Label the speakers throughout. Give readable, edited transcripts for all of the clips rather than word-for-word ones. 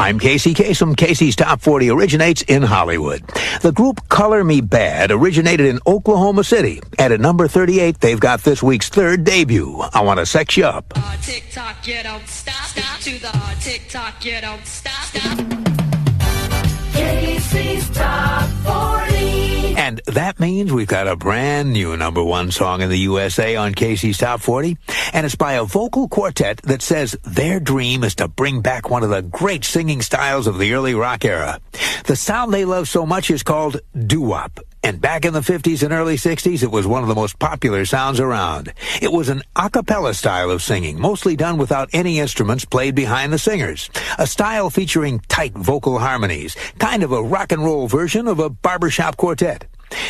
Speaker 1: I'm Casey Kasem. Casey's Top 40 originates in Hollywood. The group Color Me Bad originated in Oklahoma City. And at number 38, they've got this week's third debut, I Want to Sex You Up.
Speaker 2: Tick-tock, you don't stop, stop. To the tick-tock, you don't stop, stop.
Speaker 3: Casey's Top 40.
Speaker 1: And that means we've got a brand new number one song in the USA on Casey's Top 40. And it's by a vocal quartet that says their dream is to bring back one of the great singing styles of the early rock era. The sound they love so much is called doo-wop. And back in the 50s and early 60s, it was one of the most popular sounds around. It was an a cappella style of singing, mostly done without any instruments played behind the singers. A style featuring tight vocal harmonies, kind of a rock and roll version of a barbershop quartet.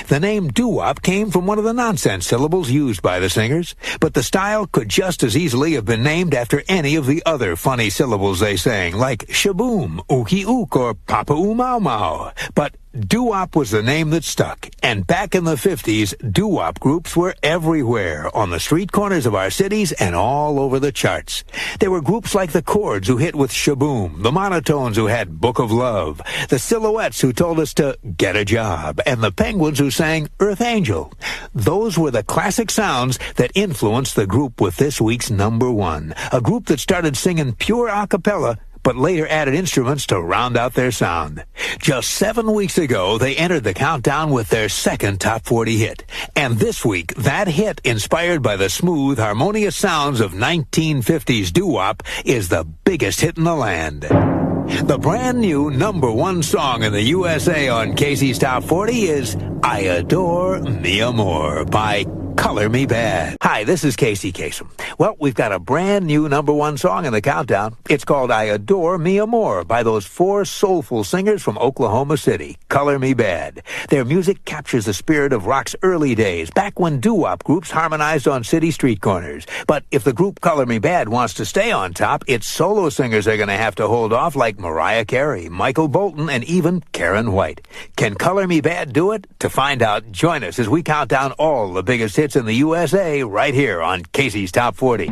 Speaker 1: The name doo-wop came from one of the nonsense syllables used by the singers, but the style could just as easily have been named after any of the other funny syllables they sang, like shaboom, ookie ook, or papa-oo mau-mau. But doo-wop was the name that stuck, and back in the 50s, doo-wop groups were everywhere, on the street corners of our cities and all over the charts. There were groups like the Chords who hit with shaboom, the Monotones who had Book of Love, the Silhouettes who told us to get a job, and the Penguins who sang Earth Angel. Those were the classic sounds that influenced the group with this week's number one, a group that started singing pure a cappella but later added instruments to round out their sound. Just 7 weeks ago, they entered the countdown with their second Top 40 hit. And this week, that hit, inspired by the smooth, harmonious sounds of 1950s doo-wop, is the biggest hit in the land. The brand new number one song in the USA on Casey's Top 40 is I Adore Mi Amor by Color Me Bad. Hi, this is Casey Kasem. Well, we've got a brand new number one song in the countdown. It's called I Adore Mi Amor by those four soulful singers from Oklahoma City, Color Me Bad. Their music captures the spirit of rock's early days, back when doo-wop groups harmonized on city street corners. But if the group Color Me Bad wants to stay on top, its solo singers are going to have to hold off like Mariah Carey, Michael Bolton, and even Karen White. Can Color Me Bad do it? To find out, join us as we count down all the biggest hits in the USA right here on Casey's Top 40.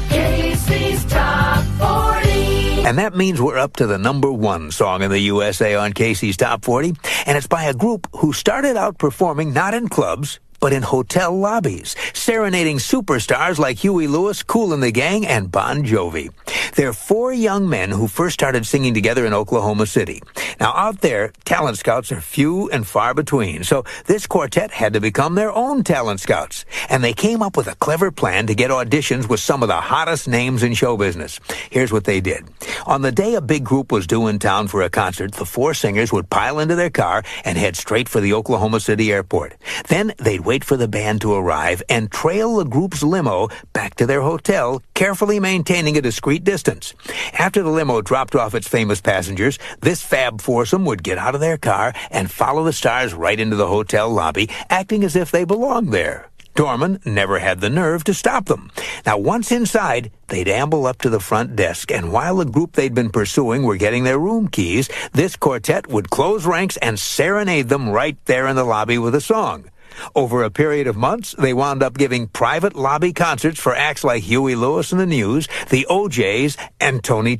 Speaker 3: Casey's Top 40.
Speaker 1: And that means we're up to the number one song in the USA on Casey's Top 40. And it's by a group who started out performing not in clubs, but in hotel lobbies, serenading superstars like Huey Lewis, Kool and the Gang, and Bon Jovi. They're four young men who first started singing together in Oklahoma City. Now, out there, talent scouts are few and far between, so this quartet had to become their own talent scouts. And they came up with a clever plan to get auditions with some of the hottest names in show business. Here's what they did. On the day a big group was due in town for a concert, the four singers would pile into their car and head straight for the Oklahoma City airport. Then they'd wait for the band to arrive and trail the group's limo back to their hotel, carefully maintaining a discreet distance. After the limo dropped off its famous passengers, this fab foursome would get out of their car and follow the stars right into the hotel lobby, acting as if they belonged there. Dorman never had the nerve to stop them. Now, once inside, they'd amble up to the front desk, and while the group they'd been pursuing were getting their room keys, this quartet would close ranks and serenade them right there in the lobby with a song. Over a period of months, they wound up giving private lobby concerts for acts like Huey Lewis and the News, the OJs, and Tony,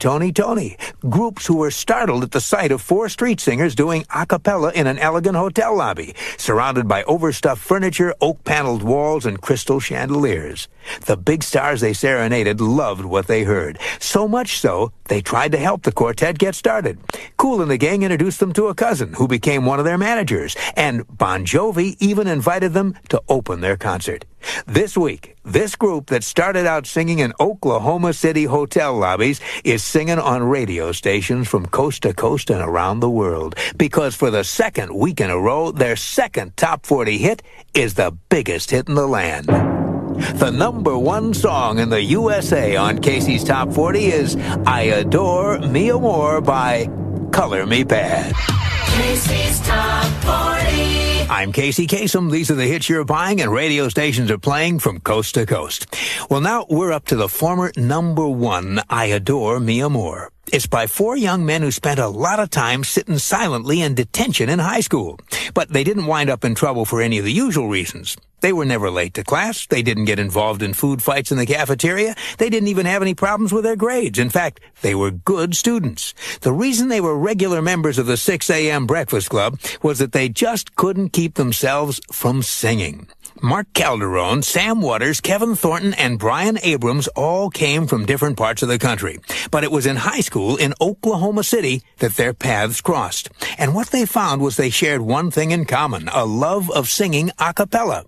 Speaker 1: groups who were startled at the sight of four street singers doing a cappella in an elegant hotel lobby, surrounded by overstuffed furniture, oak-paneled walls, and crystal chandeliers. The big stars they serenaded loved what they heard, so much so they tried to help the quartet get started. Kool and the Gang introduced them to a cousin who became one of their managers, and Bon Jovi even invited them to open their concert. This week, this group that started out singing in Oklahoma City hotel lobbies is singing on radio stations from coast to coast and around the world, because for the second week in a row, their second Top 40 hit is the biggest hit in the land. The number one song in the USA on Casey's Top 40 is I Adore Mi Amor by Color Me Bad.
Speaker 3: Casey's Top 40.
Speaker 1: I'm Casey Kasem. These are the hits you're buying and radio stations are playing from coast to coast. Well, now we're up to the former number one, I Adore Mi Amor. It's by 4 young men who spent a lot of time sitting silently in detention in high school. But they didn't wind up in trouble for any of the usual reasons. They were never late to class. They didn't get involved in food fights in the cafeteria. They didn't even have any problems with their grades. In fact, they were good students. The reason they were regular members of the 6 a.m. Breakfast Club was that they just couldn't keep themselves from singing. Mark Calderon, Sam Waters, Kevin Thornton, and Bryan Abrams all came from different parts of the country. But it was in high school in Oklahoma City that their paths crossed. And what they found was they shared one thing in common, a love of singing a cappella.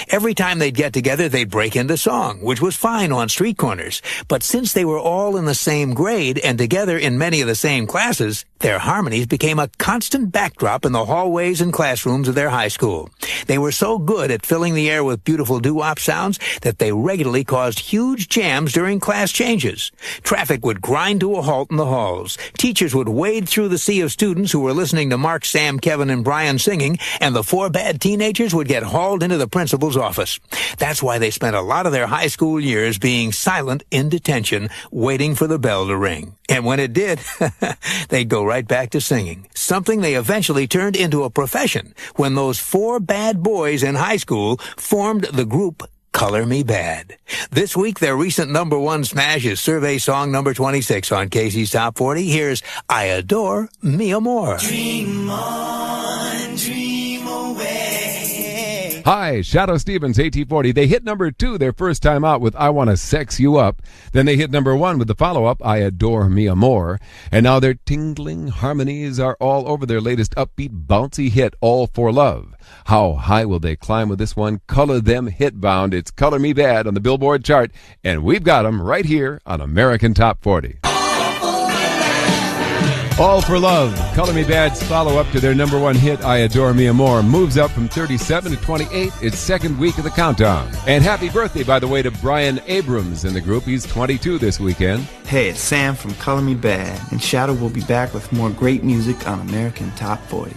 Speaker 1: Every time they'd get together, they'd break into song, which was fine on street corners. But since they were all in the same grade and together in many of the same classes, their harmonies became a constant backdrop in the hallways and classrooms of their high school. They were so good at filling the air with beautiful doo-wop sounds that they regularly caused huge jams during class changes. Traffic would grind to a halt in the halls. Teachers would wade through the sea of students who were listening to Mark, Sam, Kevin, and Bryan singing, and the 4 bad teenagers would get hauled into the principal's office. That's why they spent a lot of their high school years being silent in detention, waiting for the bell to ring. And when it did, they'd go right back to singing, something they eventually turned into a profession when those 4 bad boys in high school formed the group Color Me Bad. This week, their recent #1 smash is survey song number 26 on Casey's Top 40. Here's I Adore Mi Amor.
Speaker 4: Dream on, dream away.
Speaker 5: Hi, Shadoe Stevens, AT40. They hit #2 their first time out with I Wanna Sex You Up. Then they hit #1 with the follow-up, I Adore Mi Amor. And now their tingling harmonies are all over their latest upbeat, bouncy hit, All for Love. How high will they climb with this one? Color them hit-bound. It's Color Me Bad on the Billboard chart. And we've got them right here on American Top 40. All for Love, Color Me Bad's follow-up to their #1 hit, I Adore Mi Amor, moves up from 37 to 28, its second week of the countdown. And happy birthday, by the way, to Bryan Abrams in the group. He's 22 this weekend.
Speaker 6: Hey, it's Sam from Color Me Bad, and Shadoe will be back with more great music on American Top 40.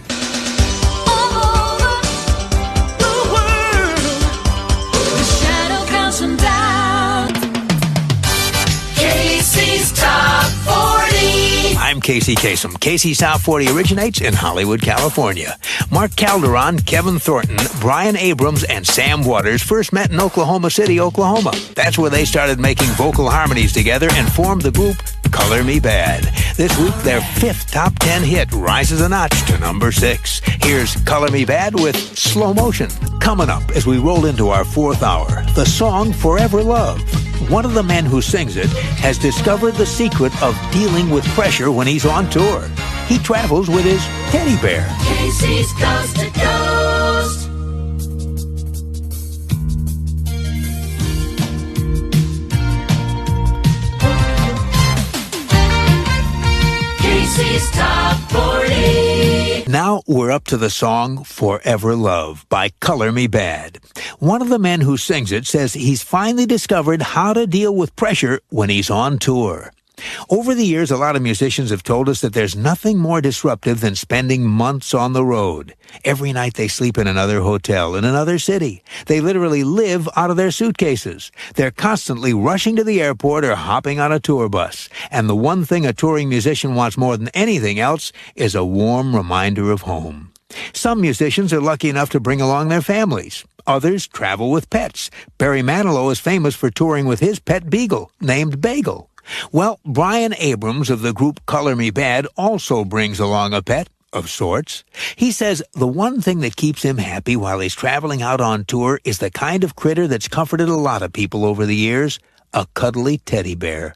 Speaker 3: Casey's Top 40.
Speaker 1: I'm Casey Kasem. Casey's Top 40 originates in Hollywood, California. Mark Calderon, Kevin Thornton, Bryan Abrams, and Sam Waters first met in Oklahoma City, Oklahoma. That's where they started making vocal harmonies together and formed the group Color Me Bad. This week, their 5th top 10 hit rises a notch to #6. Here's Color Me Bad with Slow Motion. Coming up as we roll into our 4th hour, the song Forever Love. One of the men who sings it has discovered the secret of dealing with pressure when he's on tour. He travels with his teddy bear.
Speaker 3: Casey's Coast to Coast. Casey's Top 40.
Speaker 1: Now we're up to the song Forever Love by Color Me Bad. One of the men who sings it says he's finally discovered how to deal with pressure when he's on tour. Over the years, a lot of musicians have told us that there's nothing more disruptive than spending months on the road. Every night they sleep in another hotel in another city. They literally live out of their suitcases. They're constantly rushing to the airport or hopping on a tour bus. And the one thing a touring musician wants more than anything else is a warm reminder of home. Some musicians are lucky enough to bring along their families. Others travel with pets. Barry Manilow is famous for touring with his pet beagle, named Bagel. Well, Bryan Abrams of the group Color Me Bad also brings along a pet of sorts. He says the one thing that keeps him happy while he's traveling out on tour is the kind of critter that's comforted a lot of people over the years, a cuddly teddy bear.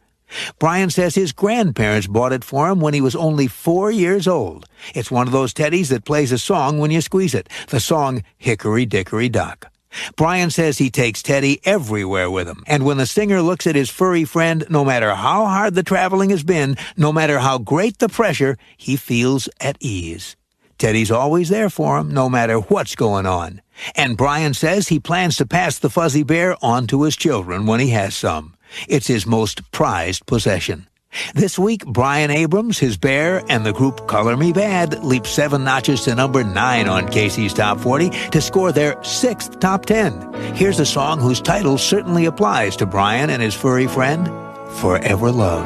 Speaker 1: Bryan says his grandparents bought it for him when he was only 4 years old. It's one of those teddies that plays a song when you squeeze it, the song Hickory Dickory Dock. Bryan says he takes Teddy everywhere with him, and when the singer looks at his furry friend, no matter how hard the traveling has been, no matter how great the pressure, he feels at ease. Teddy's always there for him, no matter what's going on. And Bryan says he plans to pass the fuzzy bear on to his children when he has some. It's his most prized possession. This week, Bryan Abrams, his bear, and the group Color Me Bad leap 7 notches to #9 on Casey's Top 40 to score their 6th top 10. Here's a song whose title certainly applies to Bryan and his furry friend, Forever Love.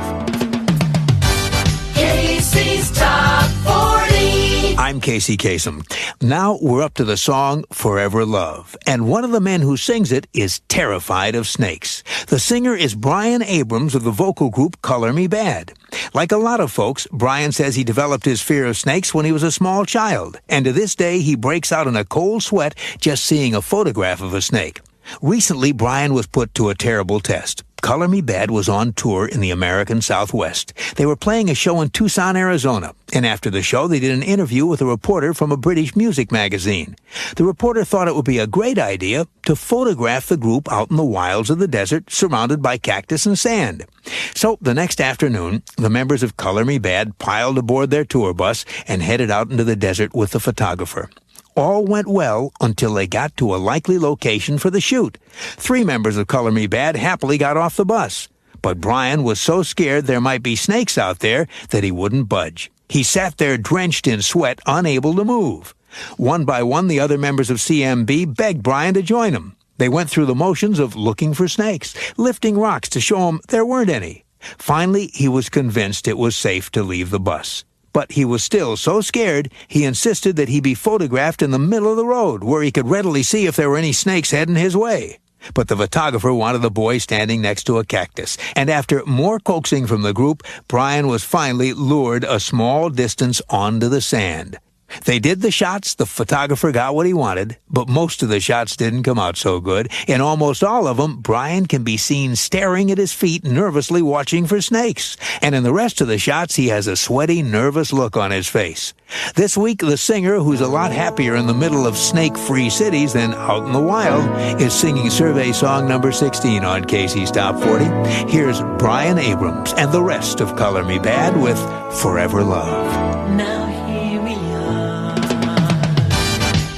Speaker 1: I'm Casey Kasem. Now we're up to the song Forever Love, and one of the men who sings it is terrified of snakes. The singer is Bryan Abrams of the vocal group Color Me Bad. Like a lot of folks, Bryan says he developed his fear of snakes when he was a small child, and to this day he breaks out in a cold sweat just seeing a photograph of a snake. Recently, Bryan was put to a terrible test. Color Me Bad was on tour in the American Southwest. They were playing a show in Tucson, Arizona, and after the show, they did an interview with a reporter from a British music magazine. The reporter thought it would be a great idea to photograph the group out in the wilds of the desert, surrounded by cactus and sand. So, the next afternoon, the members of Color Me Bad piled aboard their tour bus and headed out into the desert with the photographer. All went well until they got to a likely location for the shoot. 3 members of Color Me Bad happily got off the bus. But Bryan was so scared there might be snakes out there that he wouldn't budge. He sat there drenched in sweat, unable to move. One by one, the other members of CMB begged Bryan to join them. They went through the motions of looking for snakes, lifting rocks to show him there weren't any. Finally, he was convinced it was safe to leave the bus. But he was still so scared, he insisted that he be photographed in the middle of the road, where he could readily see if there were any snakes heading his way. But the photographer wanted the boy standing next to a cactus, and after more coaxing from the group, Bryan was finally lured a small distance onto the sand. They did the shots, the photographer got what he wanted, but most of the shots didn't come out so good. In almost all of them, Bryan can be seen staring at his feet, nervously watching for snakes. And in the rest of the shots, he has a sweaty, nervous look on his face. This week, the singer, who's a lot happier in the middle of snake-free cities than out in the wild, is singing survey song number 16 on Casey's Top 40. Here's Bryan Abrams and the rest of Color Me Bad with Forever Love.
Speaker 3: Now here we are.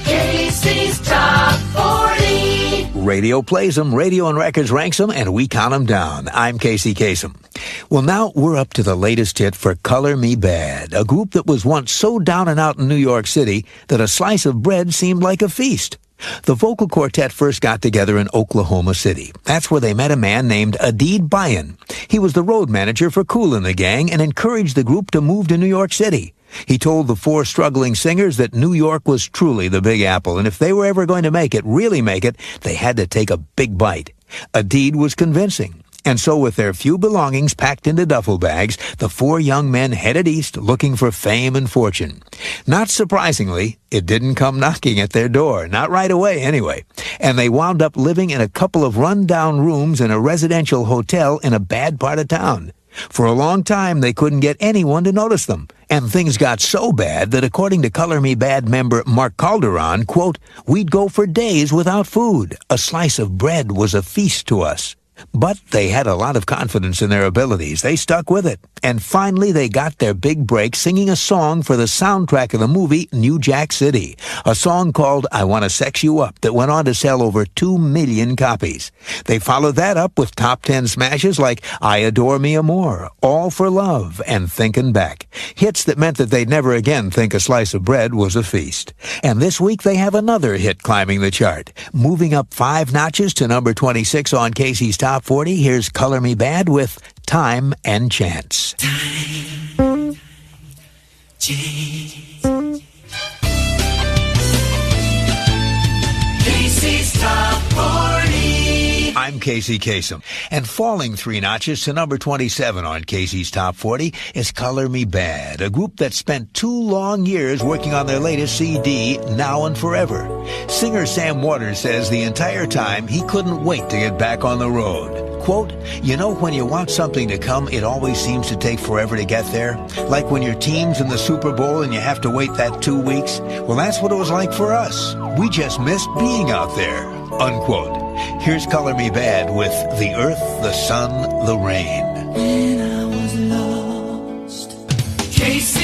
Speaker 3: Casey's Top 40.
Speaker 1: Radio plays them, radio and records ranks them, and we count them down. I'm Casey Kasem. Well, now we're up to the latest hit for Color Me Bad, a group that was once so down and out in New York City that a slice of bread seemed like a feast. The vocal quartet first got together in Oklahoma City. That's where they met a man named Bryan. He was the road manager for Kool and the Gang and encouraged the group to move to New York City. He told the 4 struggling singers that New York was truly the Big Apple, and if they were ever going to make it, really make it, they had to take a big bite. A deed was convincing. And so with their few belongings packed into duffel bags, the 4 young men headed east looking for fame and fortune. Not surprisingly, it didn't come knocking at their door, not right away anyway. And they wound up living in a couple of run-down rooms in a residential hotel in a bad part of town. For a long time, they couldn't get anyone to notice them. And things got so bad that according to Color Me Bad member Mark Calderon, quote, "We'd go for days without food. A slice of bread was a feast to us." But they had a lot of confidence in their abilities. They stuck with it. And finally, they got their big break singing a song for the soundtrack of the movie New Jack City, a song called I Wanna Sex You Up that went on to sell over 2 million copies. They followed that up with top 10 smashes like I Adore Me More, All for Love, and Thinkin' Back. Hits that meant that they'd never again think a slice of bread was a feast. And this week they have another hit climbing the chart, moving up 5 notches to number 26 on Casey's Top 40. Here's Color Me Bad with Time and Chance.
Speaker 4: Time, chance. Casey's Top 40.
Speaker 1: I'm Casey Kasem, and falling 3 notches to number 27 on Casey's Top 40 is Color Me Bad, a group that spent 2 long years working on their latest CD, Now and Forever. Singer Sam Waters says the entire time he couldn't wait to get back on the road. Quote, "You know, when you want something to come, it always seems to take forever to get there. Like when your team's in the Super Bowl and you have to wait that 2 weeks. Well, that's what it was like for us. We just missed being out there." Unquote. Here's Color Me Bad with The Earth, the Sun, the Rain.
Speaker 4: When I was lost, Casey.